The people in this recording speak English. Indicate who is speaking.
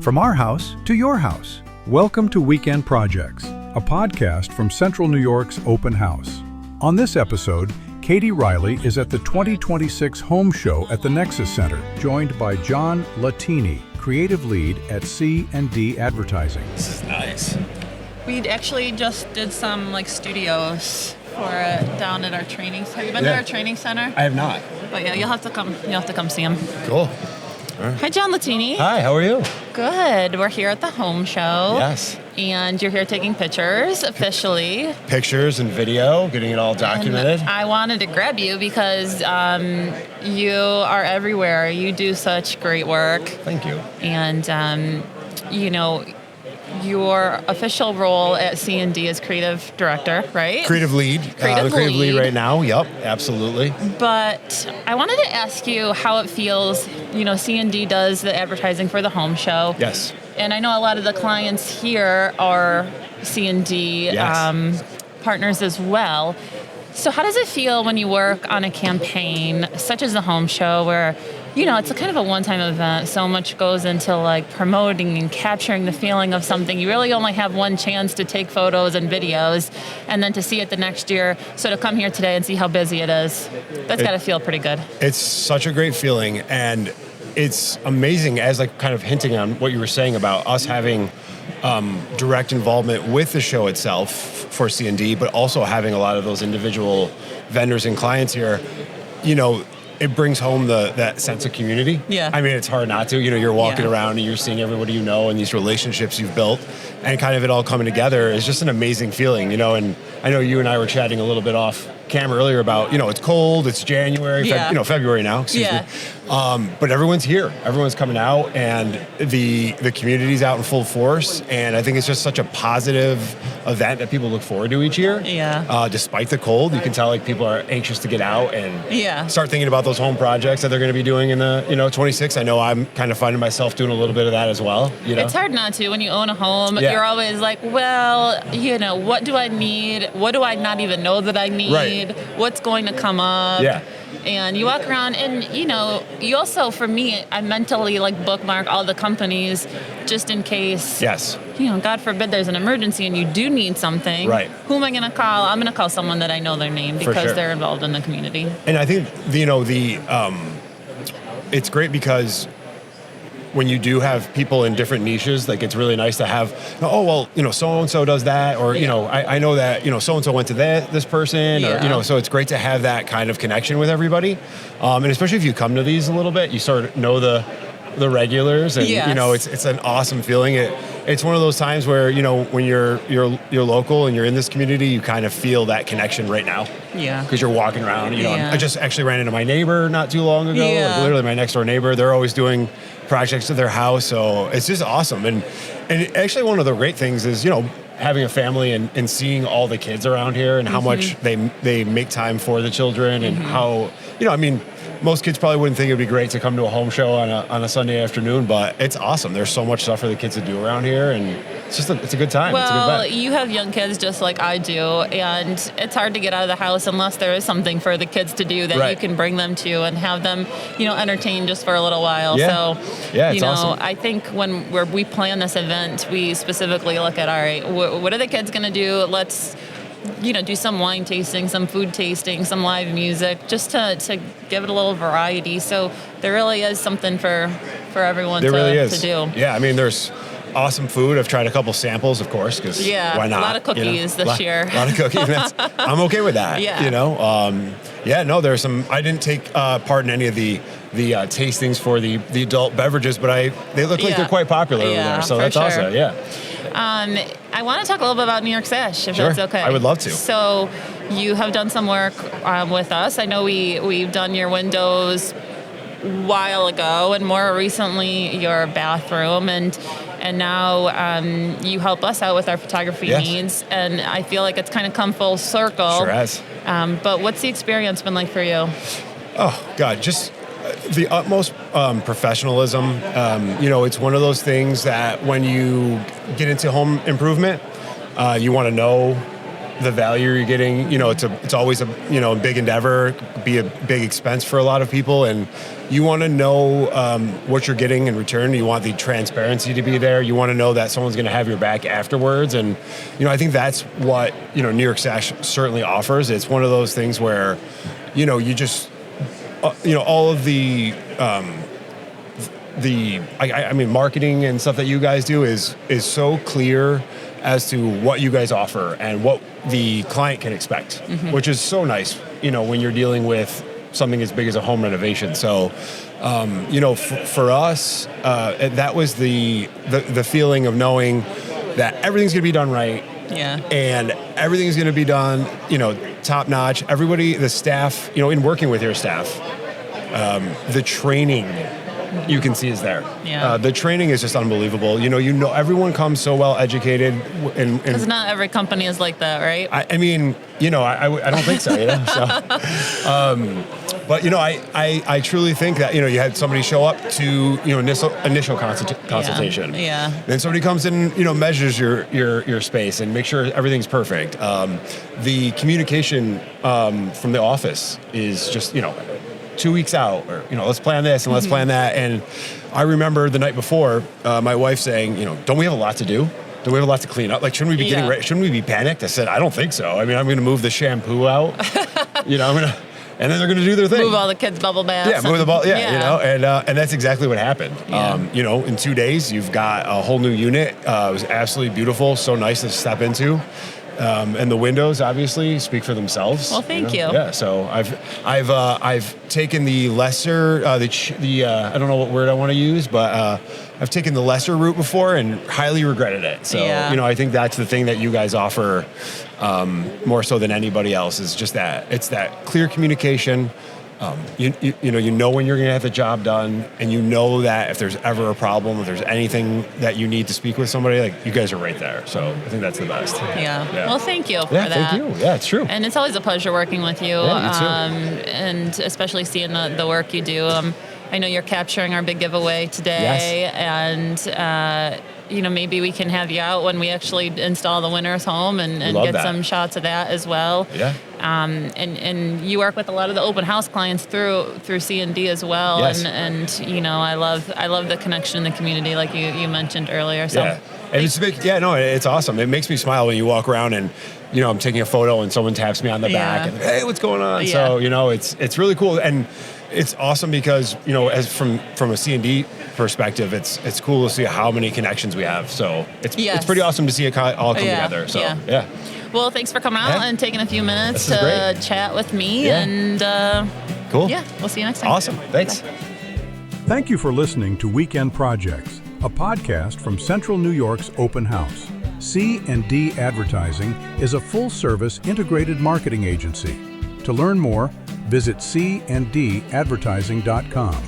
Speaker 1: From our house to your house. Welcome to Weekend Projects, a podcast from Central New York's Open House. On this episode, Katie Reilly is at the 2026 Home Show at the Nexus Center, joined by John Latini, creative lead at C&D Advertising.
Speaker 2: This is nice.
Speaker 3: We actually just did some studios for down at our training. Have you been to our training center?
Speaker 2: I have not.
Speaker 3: But yeah, you'll have to come see them.
Speaker 2: Cool. Right.
Speaker 3: Hi, John Latini.
Speaker 2: Hi, how are you?
Speaker 3: Good. We're here at the Home Show.
Speaker 2: Yes.
Speaker 3: And you're here taking pictures officially.
Speaker 2: Pictures and video, getting it all documented.
Speaker 3: And I wanted to grab you because you are everywhere. You do such great work.
Speaker 2: Thank you.
Speaker 3: And, your official role at C&D is creative director, right?
Speaker 2: Creative lead. Creative lead right now. Yep, absolutely.
Speaker 3: But I wanted to ask you how it feels. C&D does the advertising for the Home Show.
Speaker 2: Yes.
Speaker 3: And I know a lot of the clients here are C&D partners as well. So how does it feel when you work on a campaign such as the Home Show where, it's a kind of a one-time event. So much goes into promoting and capturing the feeling of something. You really only have one chance to take photos and videos and then to see it the next year. So to come here today and see how busy it is, that's got to feel pretty good.
Speaker 2: It's such a great feeling. And it's amazing, as kind of hinting on what you were saying about us having direct involvement with the show itself for C&D, but also having a lot of those individual vendors and clients here, it brings home that sense of community.
Speaker 3: Yeah.
Speaker 2: I mean, it's hard not to. You're walking around and you're seeing everybody and these relationships you've built, and kind of it all coming together is just an amazing feeling, And I know you and I were chatting a little bit off camera earlier about, it's cold, it's January, February now, excuse me. But everyone's here. Everyone's coming out, and the community's out in full force. And I think it's just such a positive event that people look forward to each year.
Speaker 3: Yeah.
Speaker 2: Despite the cold, you can tell people are anxious to get out and start thinking about those home projects that they're going to be doing in the 26. I know I'm kind of finding myself doing a little bit of that as well.
Speaker 3: It's hard not to when you own a home. Yeah. You're always like, well, what do I need? What do I not even know that I need?
Speaker 2: Right.
Speaker 3: What's going to come up?
Speaker 2: Yeah.
Speaker 3: And you walk around and, you also, for me, I mentally bookmark all the companies just in case.
Speaker 2: Yes.
Speaker 3: God forbid there's an emergency and you do need something.
Speaker 2: Right.
Speaker 3: Who am I going to call? I'm going to call someone that I know their name because they're involved in the community.
Speaker 2: And I think, it's great because when you do have people in different niches, it's really nice to have, so-and-so does that, or, I know that, so-and-so went to this person, or, so it's great to have that kind of connection with everybody. And especially if you come to these a little bit, you sort of know the regulars, and, it's an awesome feeling. It's one of those times where, when you're local and you're in this community, you kind of feel that connection right now.
Speaker 3: Yeah.
Speaker 2: Because you're walking around, I just actually ran into my neighbor not too long ago, literally my next door neighbor. They're always doing projects to their house, so it's just awesome. And actually one of the great things is, having a family and seeing all the kids around here and how much they make time for the children, and how, most kids probably wouldn't think it'd be great to come to a home show on a Sunday afternoon, but it's awesome. There's so much stuff for the kids to do around here, and it's a good time.
Speaker 3: Well,
Speaker 2: it's a good event.
Speaker 3: You have young kids just like I do, and it's hard to get out of the house unless there is something for the kids to do that you can bring them to and have them, entertained just for a little while.
Speaker 2: Yeah.
Speaker 3: So,
Speaker 2: it's awesome.
Speaker 3: I think when we plan this event, we specifically look at, all right, what are the kids going to do? Let's do some wine tasting, some food tasting, some live music, just to give it a little variety. So there really is something for everyone to do.
Speaker 2: Yeah, there's awesome food. I've tried a couple samples, of course, because why not?
Speaker 3: A lot of cookies this year.
Speaker 2: A lot of cookies. I'm okay with that.
Speaker 3: Yeah.
Speaker 2: There's some. I didn't take part in any of the tastings for the adult beverages, but they look like they're quite popular over there. So that's awesome. Yeah.
Speaker 3: I want to talk a little bit about New York Sash, if that's okay.
Speaker 2: I would love to.
Speaker 3: So you have done some work with us. I know we've done your windows a while ago, and more recently your bathroom, and now you help us out with our photography needs, and I feel like it's kind of come full circle.
Speaker 2: Sure has.
Speaker 3: But what's the experience been like for you?
Speaker 2: Oh, God, just the utmost professionalism. It's one of those things that when you get into home improvement, you want to know the value you're getting. It's always a big endeavor, be a big expense for a lot of people, and you want to know what you're getting in return. You want the transparency to be there. You want to know that someone's going to have your back afterwards, and I think that's what New York Sash certainly offers. It's one of those things where you just all of the marketing and stuff that you guys do is so clear as to what you guys offer and what the client can expect, which is so nice, when you're dealing with something as big as a home renovation. So, for us, that was the feeling of knowing that everything's going to be done right.
Speaker 3: Yeah.
Speaker 2: And everything's going to be done, top notch. Everybody, the staff, in working with your staff, the training you can see is there.
Speaker 3: Yeah.
Speaker 2: The training is just unbelievable. Everyone comes so well educated, and
Speaker 3: because not every company is like that, right?
Speaker 2: I don't think so. But I truly think that you had somebody show up to initial consultation.
Speaker 3: Yeah.
Speaker 2: Then somebody comes in, measures your space and make sure everything's perfect. The communication from the office is just 2 weeks out, or let's plan this and let's plan that. And I remember the night before, my wife saying, don't we have a lot to do? Do we have a lot to clean up? Like, shouldn't we be getting ready? Shouldn't we be panicked? I said, I don't think so. I'm going to move the shampoo out. And then they're going to do their thing.
Speaker 3: Move all the kids' bubble baths.
Speaker 2: Yeah, move the ball. Yeah. And that's exactly what happened.
Speaker 3: Yeah.
Speaker 2: In 2 days, you've got a whole new unit. It was absolutely beautiful. So nice to step into. And the windows obviously speak for themselves.
Speaker 3: Well, thank you.
Speaker 2: Yeah. So I've taken the lesser, I don't know what word I want to use, but I've taken the lesser route before and highly regretted it. So I think that's the thing that you guys offer more so than anybody else, is just that it's that clear communication. You know when you're going to have the job done, and that if there's ever a problem, if there's anything that you need to speak with somebody, like, you guys are right there. So I think that's the best.
Speaker 3: Yeah. Well, thank you for that.
Speaker 2: Thank you. Yeah, it's true.
Speaker 3: And it's always a pleasure working with you.
Speaker 2: Yeah, me too.
Speaker 3: And especially seeing the work you do. I know you're capturing our big giveaway today,
Speaker 2: yes.
Speaker 3: And maybe we can have you out when we actually install the winner's home and get some shots of that as well.
Speaker 2: Yeah.
Speaker 3: And you work with a lot of the open house clients through C&D as well.
Speaker 2: Yes.
Speaker 3: And I love the connection in the community, like you mentioned earlier. So
Speaker 2: yeah. And it's awesome. It makes me smile when you walk around and I'm taking a photo and someone taps me on the back and, hey, what's going on?
Speaker 3: Yeah.
Speaker 2: So it's really cool. And it's awesome because, as from a C&D perspective, it's cool to see how many connections we have. So it's pretty awesome to see it all come together. So yeah.
Speaker 3: Well, thanks for coming out and taking a few minutes to
Speaker 2: great.
Speaker 3: chat with me.
Speaker 2: Yeah.
Speaker 3: And
Speaker 2: cool.
Speaker 3: Yeah, we'll see you next time.
Speaker 2: Awesome. Thanks.
Speaker 3: Bye.
Speaker 1: Thank you for listening to Weekend Projects, a podcast from Central New York's Open House. C&D Advertising is a full-service integrated marketing agency. To learn more, visit cndadvertising.com.